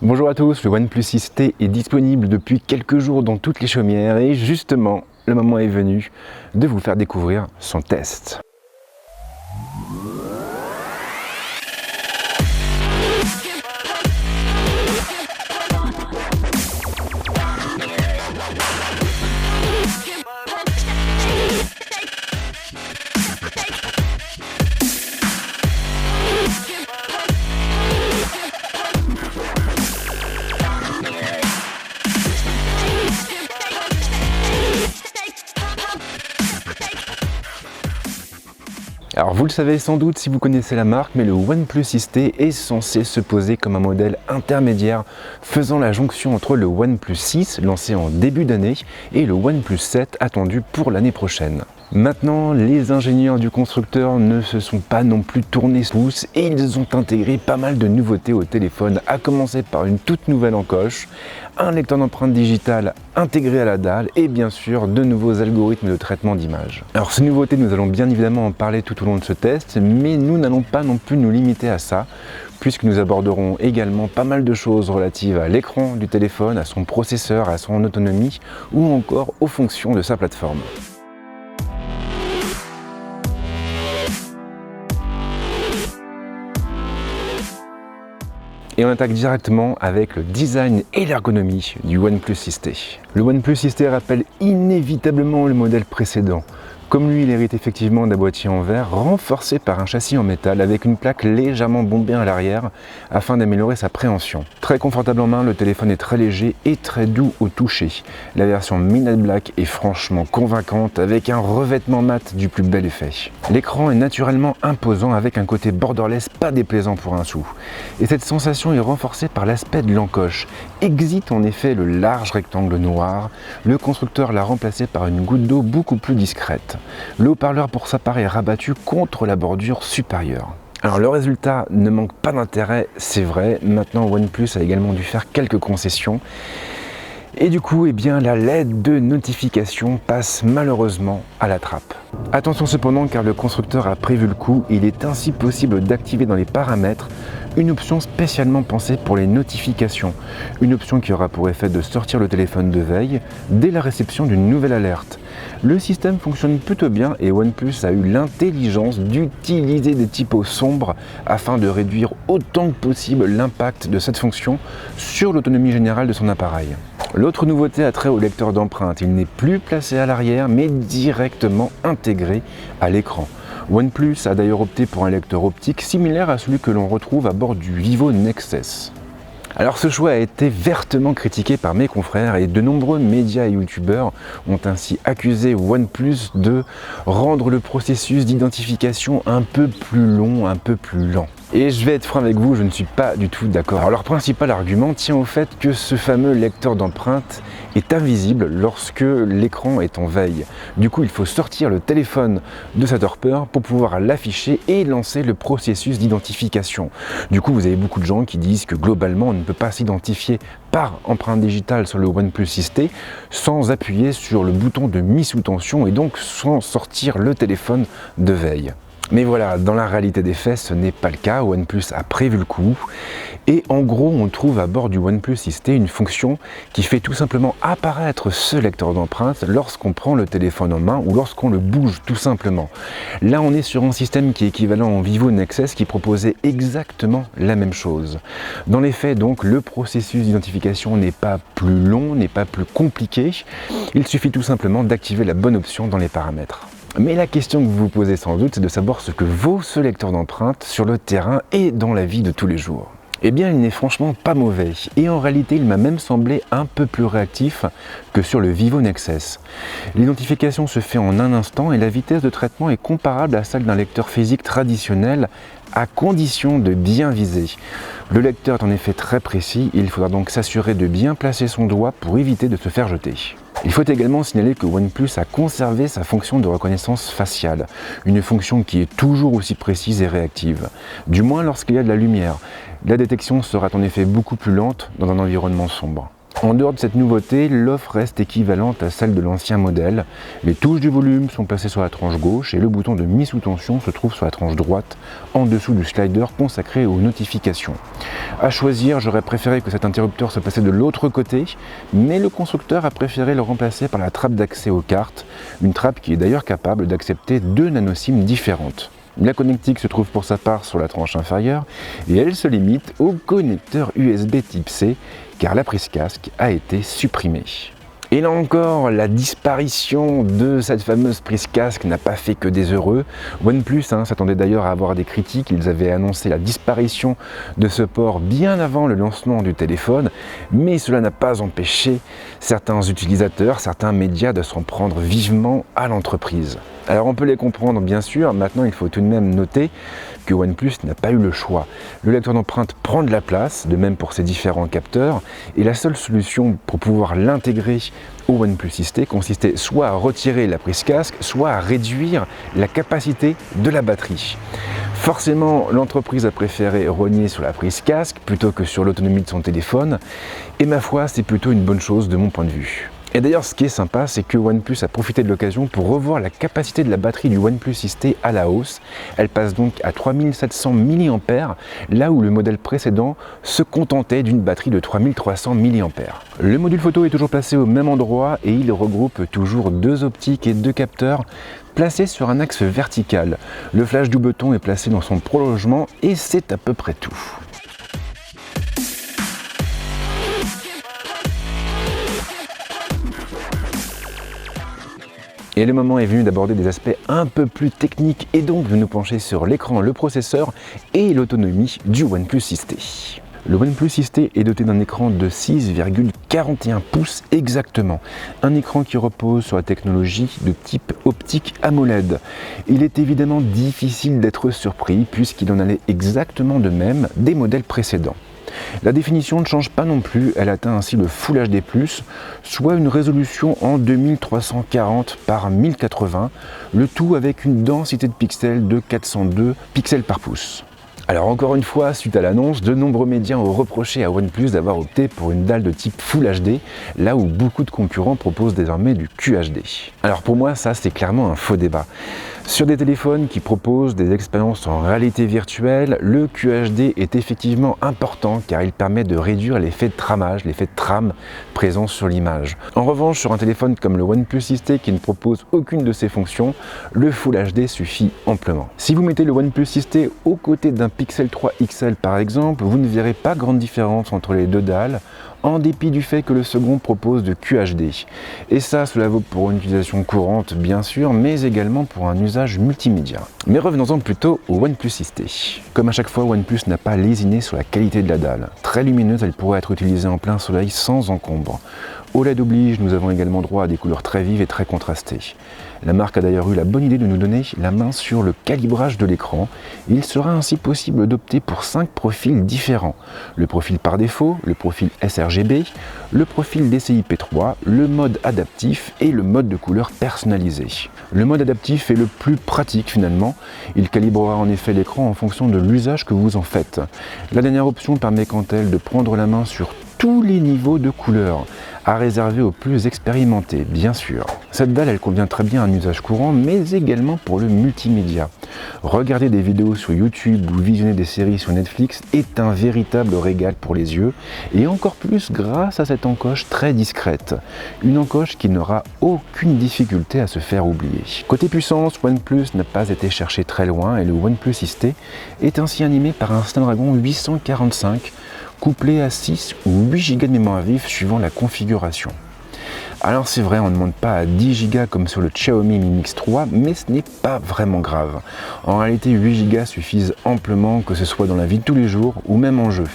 Bonjour à tous, le OnePlus 6T est disponible depuis quelques jours dans toutes les chaumières et justement, le moment est venu de vous faire découvrir son test. Alors vous le savez sans doute si vous connaissez la marque, mais le OnePlus 6T est censé se poser comme un modèle intermédiaire faisant la jonction entre le OnePlus 6 lancé en début d'année et le OnePlus 7 attendu pour l'année prochaine. Maintenant, les ingénieurs du constructeur ne se sont pas non plus tournés tous et ils ont intégré pas mal de nouveautés au téléphone, à commencer par une toute nouvelle encoche, un lecteur d'empreintes digitales intégré à la dalle et bien sûr de nouveaux algorithmes de traitement d'image. Alors ces nouveautés, nous allons bien évidemment en parler tout au long de ce test, mais nous n'allons pas non plus nous limiter à ça, puisque nous aborderons également pas mal de choses relatives à l'écran du téléphone, à son processeur, à son autonomie ou encore aux fonctions de sa plateforme. Et on attaque directement avec le design et l'ergonomie du OnePlus 6T. Le OnePlus 6T rappelle inévitablement le modèle précédent. Comme lui, il hérite effectivement d'un boîtier en verre renforcé par un châssis en métal avec une plaque légèrement bombée à l'arrière afin d'améliorer sa préhension. Très confortable en main, le téléphone est très léger et très doux au toucher. La version Midnight Black est franchement convaincante avec un revêtement mat du plus bel effet. L'écran est naturellement imposant avec un côté borderless pas déplaisant pour un sou. Et cette sensation est renforcée par l'aspect de l'encoche. Exit en effet le large rectangle noir, le constructeur l'a remplacé par une goutte d'eau beaucoup plus discrète. Le haut-parleur pour sa part est rabattu contre la bordure supérieure. Alors le résultat ne manque pas d'intérêt, c'est vrai. Maintenant OnePlus a également dû faire quelques concessions. Et du coup, la LED de notification passe malheureusement à la trappe. Attention cependant car le constructeur a prévu le coup, il est ainsi possible d'activer dans les paramètres une option spécialement pensée pour les notifications. Une option qui aura pour effet de sortir le téléphone de veille dès la réception d'une nouvelle alerte. Le système fonctionne plutôt bien et OnePlus a eu l'intelligence d'utiliser des typos sombres afin de réduire autant que possible l'impact de cette fonction sur l'autonomie générale de son appareil. L'autre nouveauté a trait au lecteur d'empreintes. Il n'est plus placé à l'arrière mais directement intégré à l'écran. OnePlus a d'ailleurs opté pour un lecteur optique similaire à celui que l'on retrouve à bord du Vivo Nexus. Alors ce choix a été vertement critiqué par mes confrères et de nombreux médias et youtubeurs ont ainsi accusé OnePlus de rendre le processus d'identification un peu plus long, un peu plus lent. Et je vais être franc avec vous, je ne suis pas du tout d'accord. Alors leur principal argument tient au fait que ce fameux lecteur d'empreintes est invisible lorsque l'écran est en veille. Du coup, il faut sortir le téléphone de sa torpeur pour pouvoir l'afficher et lancer le processus d'identification. Du coup, vous avez beaucoup de gens qui disent que globalement, on ne peut pas s'identifier par empreinte digitale sur le OnePlus 6T sans appuyer sur le bouton de mise sous tension et donc sans sortir le téléphone de veille. Mais voilà, dans la réalité des faits, ce n'est pas le cas. OnePlus a prévu le coup. Et en gros, on trouve à bord du OnePlus 6T une fonction qui fait tout simplement apparaître ce lecteur d'empreintes lorsqu'on prend le téléphone en main ou lorsqu'on le bouge tout simplement. Là, on est sur un système qui est équivalent au Vivo Nexus qui proposait exactement la même chose. Dans les faits, donc, le processus d'identification n'est pas plus long, n'est pas plus compliqué. Il suffit tout simplement d'activer la bonne option dans les paramètres. Mais la question que vous vous posez sans doute, c'est de savoir ce que vaut ce lecteur d'empreintes sur le terrain et dans la vie de tous les jours. Eh bien, il n'est franchement pas mauvais. Et en réalité, il m'a même semblé un peu plus réactif que sur le Vivo Nexus. L'identification se fait en un instant et la vitesse de traitement est comparable à celle d'un lecteur physique traditionnel à condition de bien viser. Le lecteur est en effet très précis, il faudra donc s'assurer de bien placer son doigt pour éviter de se faire jeter. Il faut également signaler que OnePlus a conservé sa fonction de reconnaissance faciale, une fonction qui est toujours aussi précise et réactive, du moins lorsqu'il y a de la lumière. La détection sera en effet beaucoup plus lente dans un environnement sombre. En dehors de cette nouveauté, l'offre reste équivalente à celle de l'ancien modèle. Les touches du volume sont placées sur la tranche gauche et le bouton de mise sous tension se trouve sur la tranche droite, en dessous du slider consacré aux notifications. À choisir, j'aurais préféré que cet interrupteur se plaçait de l'autre côté, mais le constructeur a préféré le remplacer par la trappe d'accès aux cartes, une trappe qui est d'ailleurs capable d'accepter 2 nano-SIM différentes. La connectique se trouve pour sa part sur la tranche inférieure et elle se limite au connecteur USB type C car la prise casque a été supprimée. Et là encore, la disparition de cette fameuse prise casque n'a pas fait que des heureux. OnePlus s'attendait d'ailleurs à avoir des critiques, ils avaient annoncé la disparition de ce port bien avant le lancement du téléphone, mais cela n'a pas empêché certains utilisateurs, certains médias de s'en prendre vivement à l'entreprise. Alors on peut les comprendre bien sûr, maintenant il faut tout de même noter que OnePlus n'a pas eu le choix. Le lecteur d'empreintes prend de la place, de même pour ses différents capteurs, et la seule solution pour pouvoir l'intégrer au OnePlus 6T consistait soit à retirer la prise casque, soit à réduire la capacité de la batterie. Forcément, l'entreprise a préféré rogner sur la prise casque plutôt que sur l'autonomie de son téléphone, et ma foi, c'est plutôt une bonne chose de mon point de vue. Et d'ailleurs, ce qui est sympa, c'est que OnePlus a profité de l'occasion pour revoir la capacité de la batterie du OnePlus 6T à la hausse. Elle passe donc à 3700 mAh, là où le modèle précédent se contentait d'une batterie de 3300 mAh. Le module photo est toujours placé au même endroit et il regroupe toujours 2 optiques et 2 capteurs placés sur un axe vertical. Le flash double ton est placé dans son prolongement et c'est à peu près tout. Et le moment est venu d'aborder des aspects un peu plus techniques et donc de nous pencher sur l'écran, le processeur et l'autonomie du OnePlus 6T. Le OnePlus 6T est doté d'un écran de 6,41 pouces exactement. Un écran qui repose sur la technologie de type optique AMOLED. Il est évidemment difficile d'être surpris puisqu'il en allait exactement de même des modèles précédents. La définition ne change pas non plus, elle atteint ainsi le Full HD+, soit une résolution en 2340 par 1080, le tout avec une densité de pixels de 402 pixels par pouce. Alors encore une fois, suite à l'annonce, de nombreux médias ont reproché à OnePlus d'avoir opté pour une dalle de type Full HD, là où beaucoup de concurrents proposent désormais du QHD. Alors pour moi, ça c'est clairement un faux débat. Sur des téléphones qui proposent des expériences en réalité virtuelle, le QHD est effectivement important car il permet de réduire l'effet de tramage, l'effet de trame présent sur l'image. En revanche, sur un téléphone comme le OnePlus 6T qui ne propose aucune de ces fonctions, le Full HD suffit amplement. Si vous mettez le OnePlus 6T aux côtés d'un Pixel 3 XL par exemple, vous ne verrez pas grande différence entre les deux dalles, en dépit du fait que le second propose de QHD. Et ça, cela vaut pour une utilisation courante bien sûr, mais également pour un usage multimédia. Mais revenons-en plutôt au OnePlus 6T. Comme à chaque fois, OnePlus n'a pas lésiné sur la qualité de la dalle. Très lumineuse, elle pourrait être utilisée en plein soleil sans encombre. OLED oblige, nous avons également droit à des couleurs très vives et très contrastées. La marque a d'ailleurs eu la bonne idée de nous donner la main sur le calibrage de l'écran. Il sera ainsi possible d'opter pour 5 profils différents. Le profil par défaut, le profil sRGB, le profil DCI-P3, le mode adaptif et le mode de couleur personnalisé. Le mode adaptif est le plus pratique finalement. Il calibrera en effet l'écran en fonction de l'usage que vous en faites. La dernière option permet quant à elle de prendre la main sur tous les niveaux de couleurs, à réserver aux plus expérimentés, bien sûr. Cette dalle, elle convient très bien à un usage courant, mais également pour le multimédia. Regarder des vidéos sur YouTube ou visionner des séries sur Netflix est un véritable régal pour les yeux, et encore plus grâce à cette encoche très discrète. Une encoche qui n'aura aucune difficulté à se faire oublier. Côté puissance, OnePlus n'a pas été cherché très loin, et le OnePlus 6T est ainsi animé par un Snapdragon 845, couplé à 6 ou 8 Go de mémoire vive suivant la configuration. Alors c'est vrai, on ne monte pas à 10 Go comme sur le Xiaomi Mi Mix 3, mais ce n'est pas vraiment grave. En réalité, 8 Go suffisent amplement, que ce soit dans la vie de tous les jours ou même en jeu.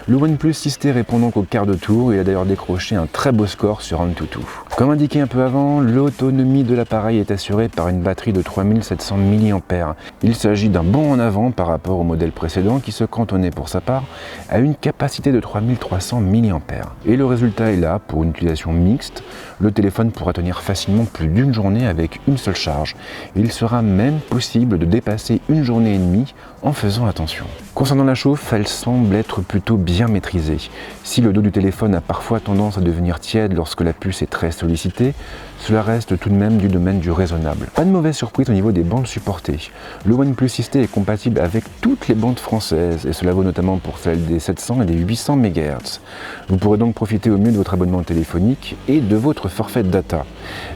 Le OnePlus 6T répond donc au quart de tour, il a d'ailleurs décroché un très beau score sur AnTuTu. Comme indiqué un peu avant, l'autonomie de l'appareil est assurée par une batterie de 3700 mAh. Il s'agit d'un bond en avant par rapport au modèle précédent qui se cantonnait pour sa part à une capacité de 3300 mAh. Et le résultat est là pour une utilisation mixte. Le téléphone pourra tenir facilement plus d'une journée avec une seule charge. Il sera même possible de dépasser une journée et demie en faisant attention. Concernant la chauffe, elle semble être plutôt bien maîtrisée. Si le dos du téléphone a parfois tendance à devenir tiède lorsque la puce est très sollicitée, cela reste tout de même du domaine du raisonnable. Pas de mauvaise surprise au niveau des bandes supportées. Le OnePlus 6T est compatible avec toutes les bandes françaises, et cela vaut notamment pour celles des 700 et des 800 MHz. Vous pourrez donc profiter au mieux de votre abonnement téléphonique et de votre forfait data.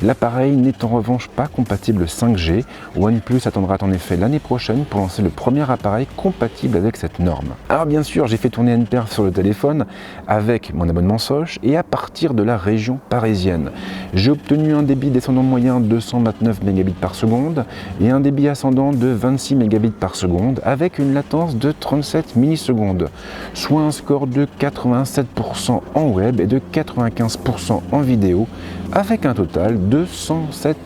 L'appareil n'est en revanche pas compatible 5G. OnePlus attendra en effet l'année prochaine pour lancer le premier appareil compatible avec cette norme. Alors bien sûr, j'ai fait tourner nperf sur le téléphone avec mon abonnement Soch et à partir de la région parisienne. J'ai obtenu un débit descendant moyen de 229 Mbps par seconde et un débit ascendant de 26 Mbps par seconde avec une latence de 37 millisecondes, soit un score de 87% en web et de 95% en vidéo avec un total de 107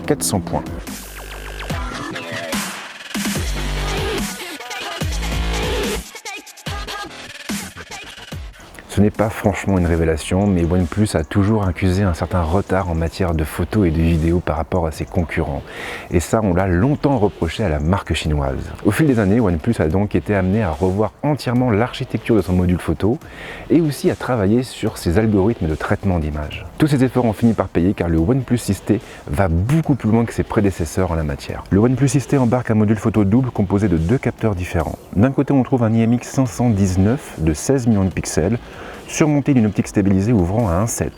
400 points. Ce n'est pas franchement une révélation, mais OnePlus a toujours accusé un certain retard en matière de photos et de vidéos par rapport à ses concurrents. Et ça, on l'a longtemps reproché à la marque chinoise. Au fil des années, OnePlus a donc été amené à revoir entièrement l'architecture de son module photo et aussi à travailler sur ses algorithmes de traitement d'image. Tous ces efforts ont fini par payer car le OnePlus 6T va beaucoup plus loin que ses prédécesseurs en la matière. Le OnePlus 6T embarque un module photo double composé de deux capteurs différents. D'un côté, on trouve un IMX 519 de 16 millions de pixels, surmonté d'une optique stabilisée ouvrant à 1.7,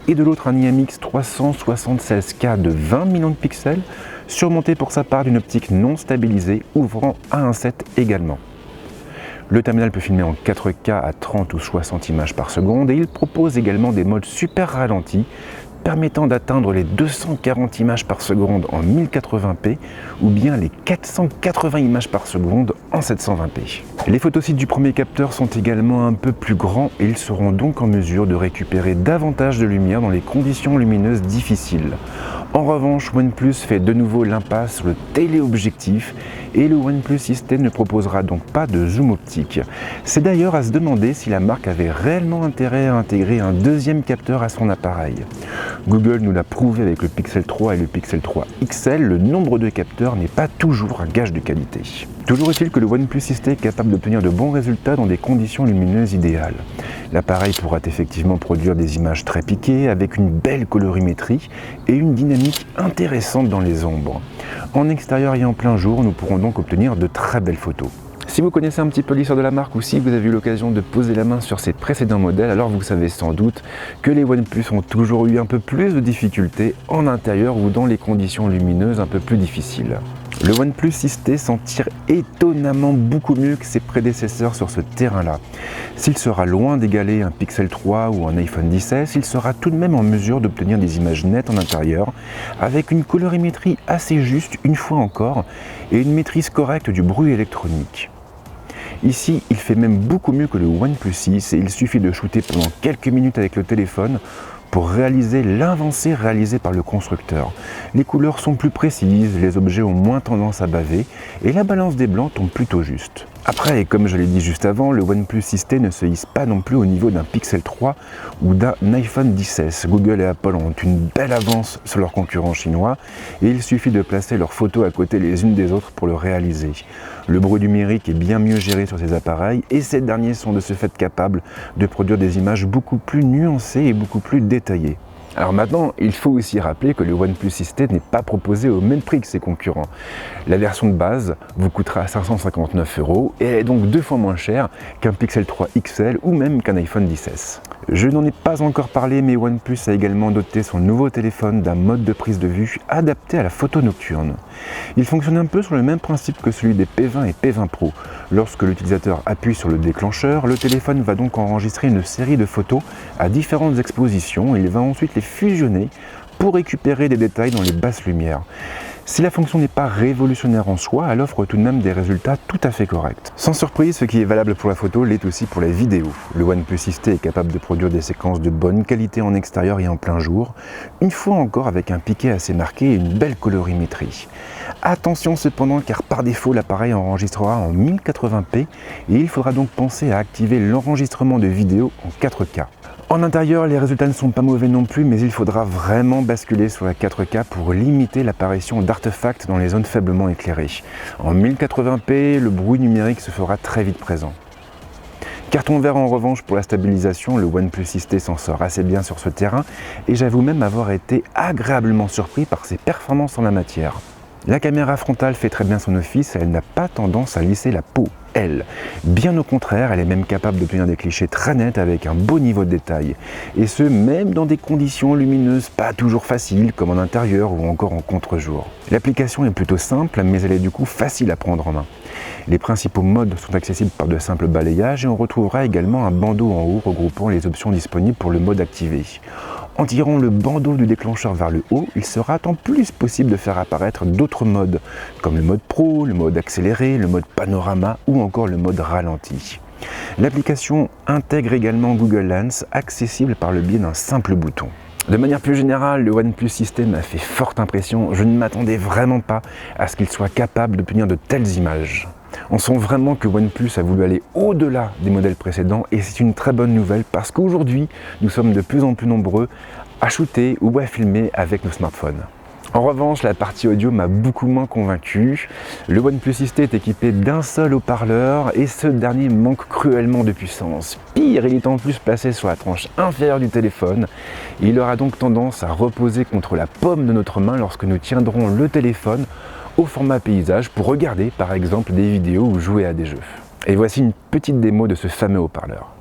et de l'autre un IMX 376K de 20 millions de pixels, surmonté pour sa part d'une optique non stabilisée ouvrant à 1.7 également. Le terminal peut filmer en 4K à 30 ou 60 images par seconde et il propose également des modes super ralentis permettant d'atteindre les 240 images par seconde en 1080p ou bien les 480 images par seconde en 720p. Les photosites du premier capteur sont également un peu plus grands et ils seront donc en mesure de récupérer davantage de lumière dans les conditions lumineuses difficiles. En revanche, OnePlus fait de nouveau l'impasse sur le téléobjectif et le OnePlus 6T ne proposera donc pas de zoom optique. C'est d'ailleurs à se demander si la marque avait réellement intérêt à intégrer un deuxième capteur à son appareil. Google nous l'a prouvé avec le Pixel 3 et le Pixel 3 XL, le nombre de capteurs n'est pas toujours un gage de qualité. Toujours est-il que le OnePlus 6T est capable d'obtenir de bons résultats dans des conditions lumineuses idéales. L'appareil pourra effectivement produire des images très piquées avec une belle colorimétrie et une dynamique intéressante dans les ombres. En extérieur et en plein jour, nous pourrons donc obtenir de très belles photos. Si vous connaissez un petit peu l'histoire de la marque ou si vous avez eu l'occasion de poser la main sur ses précédents modèles, alors vous savez sans doute que les OnePlus ont toujours eu un peu plus de difficultés en intérieur ou dans les conditions lumineuses un peu plus difficiles. Le OnePlus 6T s'en tire étonnamment beaucoup mieux que ses prédécesseurs sur ce terrain-là. S'il sera loin d'égaler un Pixel 3 ou un iPhone XS, il sera tout de même en mesure d'obtenir des images nettes en intérieur, avec une colorimétrie assez juste une fois encore, et une maîtrise correcte du bruit électronique. Ici, il fait même beaucoup mieux que le OnePlus 6 et il suffit de shooter pendant quelques minutes avec le téléphone pour réaliser l'avancée réalisée par le constructeur. Les couleurs sont plus précises, les objets ont moins tendance à baver et la balance des blancs tombe plutôt juste. Après, comme je l'ai dit juste avant, le OnePlus 6T ne se hisse pas non plus au niveau d'un Pixel 3 ou d'un iPhone XS. Google et Apple ont une belle avance sur leurs concurrents chinois et il suffit de placer leurs photos à côté les unes des autres pour le réaliser. Le bruit numérique est bien mieux géré sur ces appareils et ces derniers sont de ce fait capables de produire des images beaucoup plus nuancées et beaucoup plus détaillées. Alors maintenant, il faut aussi rappeler que le OnePlus 6T n'est pas proposé au même prix que ses concurrents. La version de base vous coûtera 559 € et elle est donc 2 fois moins chère qu'un Pixel 3 XL ou même qu'un iPhone XS. Je n'en ai pas encore parlé, mais OnePlus a également doté son nouveau téléphone d'un mode de prise de vue adapté à la photo nocturne. Il fonctionne un peu sur le même principe que celui des P20 et P20 Pro. Lorsque l'utilisateur appuie sur le déclencheur, le téléphone va donc enregistrer une série de photos à différentes expositions et il va ensuite les fusionner pour récupérer des détails dans les basses lumières. Si la fonction n'est pas révolutionnaire en soi, elle offre tout de même des résultats tout à fait corrects. Sans surprise, ce qui est valable pour la photo l'est aussi pour la vidéo. Le OnePlus 6T est capable de produire des séquences de bonne qualité en extérieur et en plein jour, une fois encore avec un piqué assez marqué et une belle colorimétrie. Attention cependant, car par défaut l'appareil enregistrera en 1080p et il faudra donc penser à activer l'enregistrement de vidéo en 4K. En intérieur, les résultats ne sont pas mauvais non plus, mais il faudra vraiment basculer sur la 4K pour limiter l'apparition d'artefacts dans les zones faiblement éclairées. En 1080p, le bruit numérique se fera très vite présent. Carton vert en revanche pour la stabilisation, le OnePlus 6T s'en sort assez bien sur ce terrain et j'avoue même avoir été agréablement surpris par ses performances en la matière. La caméra frontale fait très bien son office, elle n'a pas tendance à lisser la peau, elle. Bien au contraire, elle est même capable d'obtenir des clichés très nets avec un beau niveau de détail. Et ce, même dans des conditions lumineuses pas toujours faciles, comme en intérieur ou encore en contre-jour. L'application est plutôt simple, mais elle est du coup facile à prendre en main. Les principaux modes sont accessibles par de simples balayages et on retrouvera également un bandeau en haut regroupant les options disponibles pour le mode activé. En tirant le bandeau du déclencheur vers le haut, il sera en plus possible de faire apparaître d'autres modes, comme le mode Pro, le mode accéléré, le mode panorama ou encore le mode ralenti. L'application intègre également Google Lens, accessible par le biais d'un simple bouton. De manière plus générale, le OnePlus 6T m'a fait forte impression, je ne m'attendais vraiment pas à ce qu'il soit capable d'obtenir de telles images. On sent vraiment que OnePlus a voulu aller au-delà des modèles précédents et c'est une très bonne nouvelle parce qu'aujourd'hui, nous sommes de plus en plus nombreux à shooter ou à filmer avec nos smartphones. En revanche, la partie audio m'a beaucoup moins convaincu. Le OnePlus 6T est équipé d'un seul haut-parleur et ce dernier manque cruellement de puissance. Pire, il est en plus placé sur la tranche inférieure du téléphone. Il aura donc tendance à reposer contre la paume de notre main lorsque nous tiendrons le téléphone au format paysage pour regarder par exemple des vidéos ou jouer à des jeux. Et voici une petite démo de ce fameux haut-parleur.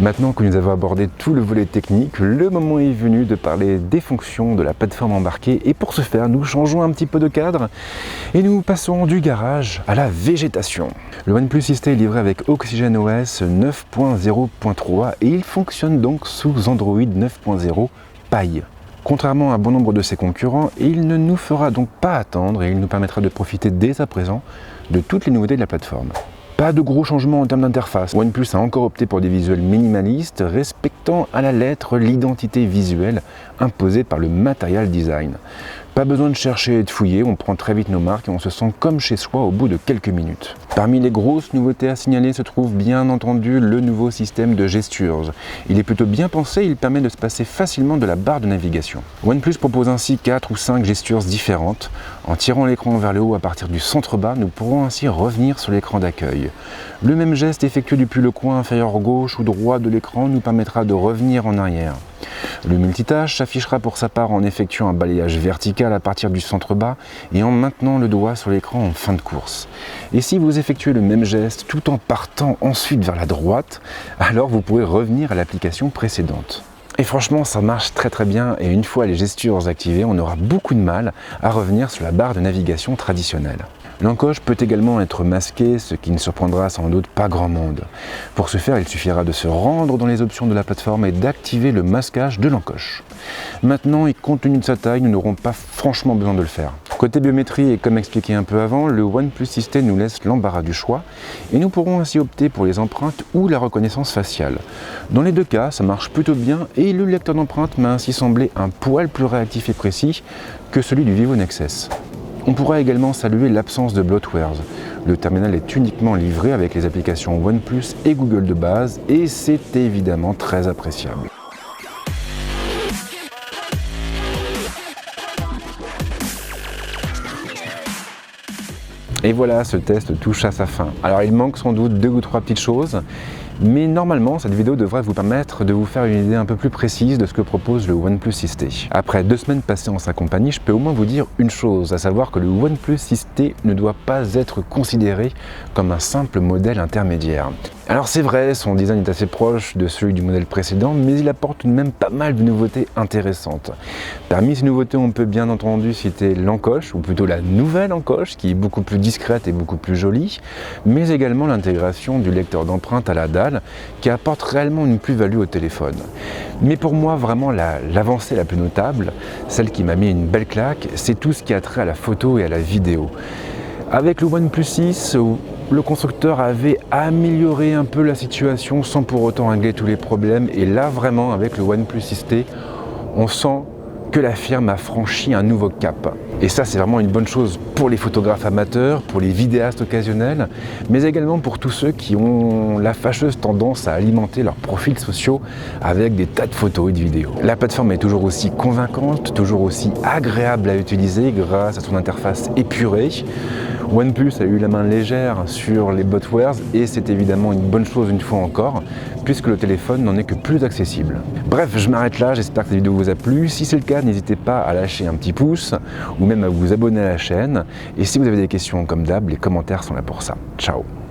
Maintenant que nous avons abordé tout le volet technique, le moment est venu de parler des fonctions de la plateforme embarquée et pour ce faire, nous changeons un petit peu de cadre et nous passons du garage à la végétation. Le OnePlus 6T est livré avec OxygenOS 9.0.3 et il fonctionne donc sous Android 9.0 Pie. Contrairement à bon nombre de ses concurrents, il ne nous fera donc pas attendre et il nous permettra de profiter dès à présent de toutes les nouveautés de la plateforme. Pas de gros changements en termes d'interface. OnePlus a encore opté pour des visuels minimalistes, respectant à la lettre l'identité visuelle imposée par le Material Design. Pas besoin de chercher et de fouiller, on prend très vite nos marques et on se sent comme chez soi au bout de quelques minutes. Parmi les grosses nouveautés à signaler se trouve bien entendu le nouveau système de gestures. Il est plutôt bien pensé, il permet de se passer facilement de la barre de navigation. OnePlus propose ainsi 4 ou 5 gestures différentes. En tirant l'écran vers le haut à partir du centre bas, nous pourrons ainsi revenir sur l'écran d'accueil. Le même geste effectué depuis le coin inférieur gauche ou droit de l'écran nous permettra de revenir en arrière. Le multitâche s'affichera pour sa part en effectuant un balayage vertical à partir du centre bas et en maintenant le doigt sur l'écran en fin de course. Et si vous effectuez le même geste tout en partant ensuite vers la droite, alors vous pourrez revenir à l'application précédente. Et franchement, ça marche très bien et une fois les gestures activées, on aura beaucoup de mal à revenir sur la barre de navigation traditionnelle. L'encoche peut également être masquée, ce qui ne surprendra sans doute pas grand monde. Pour ce faire, il suffira de se rendre dans les options de la plateforme et d'activer le masquage de l'encoche. Maintenant, et compte tenu de sa taille, nous n'aurons pas franchement besoin de le faire. Côté biométrie, et comme expliqué un peu avant, le OnePlus 6T nous laisse l'embarras du choix et nous pourrons ainsi opter pour les empreintes ou la reconnaissance faciale. Dans les deux cas, ça marche plutôt bien et le lecteur d'empreintes m'a ainsi semblé un poil plus réactif et précis que celui du Vivo Nexus. On pourra également saluer l'absence de bloatwares. Le terminal est uniquement livré avec les applications OnePlus et Google de base et c'est évidemment très appréciable. Et voilà, ce test touche à sa fin. Alors il manque sans doute 2 ou 3 petites choses, Mais normalement, cette vidéo devrait vous permettre de vous faire une idée un peu plus précise de ce que propose le OnePlus 6T. Après 2 semaines passées en sa compagnie, je peux au moins vous dire une chose, à savoir que le OnePlus 6T ne doit pas être considéré comme un simple modèle intermédiaire. Alors c'est vrai, son design est assez proche de celui du modèle précédent, mais il apporte tout de même pas mal de nouveautés intéressantes. Parmi ces nouveautés, on peut bien entendu citer l'encoche, ou plutôt la nouvelle encoche, qui est beaucoup plus discrète et beaucoup plus jolie, mais également l'intégration du lecteur d'empreintes à la dalle, qui apporte réellement une plus-value au téléphone. Mais pour moi, vraiment l'avancée la plus notable, celle qui m'a mis une belle claque, c'est tout ce qui a trait à la photo et à la vidéo. Avec le OnePlus 6, le constructeur avait amélioré un peu la situation sans pour autant régler tous les problèmes, et là vraiment avec le OnePlus 6T, on sent que la firme a franchi un nouveau cap. Et ça, c'est vraiment une bonne chose pour les photographes amateurs, pour les vidéastes occasionnels, mais également pour tous ceux qui ont la fâcheuse tendance à alimenter leurs profils sociaux avec des tas de photos et de vidéos. La plateforme est toujours aussi convaincante, toujours aussi agréable à utiliser grâce à son interface épurée. OnePlus a eu la main légère sur les bloatwares et c'est évidemment une bonne chose une fois encore, puisque le téléphone n'en est que plus accessible. Bref, je m'arrête là, j'espère que cette vidéo vous a plu. Si c'est le cas, n'hésitez pas à lâcher un petit pouce ou même à vous abonner à la chaîne. Et si vous avez des questions comme d'hab, les commentaires sont là pour ça. Ciao!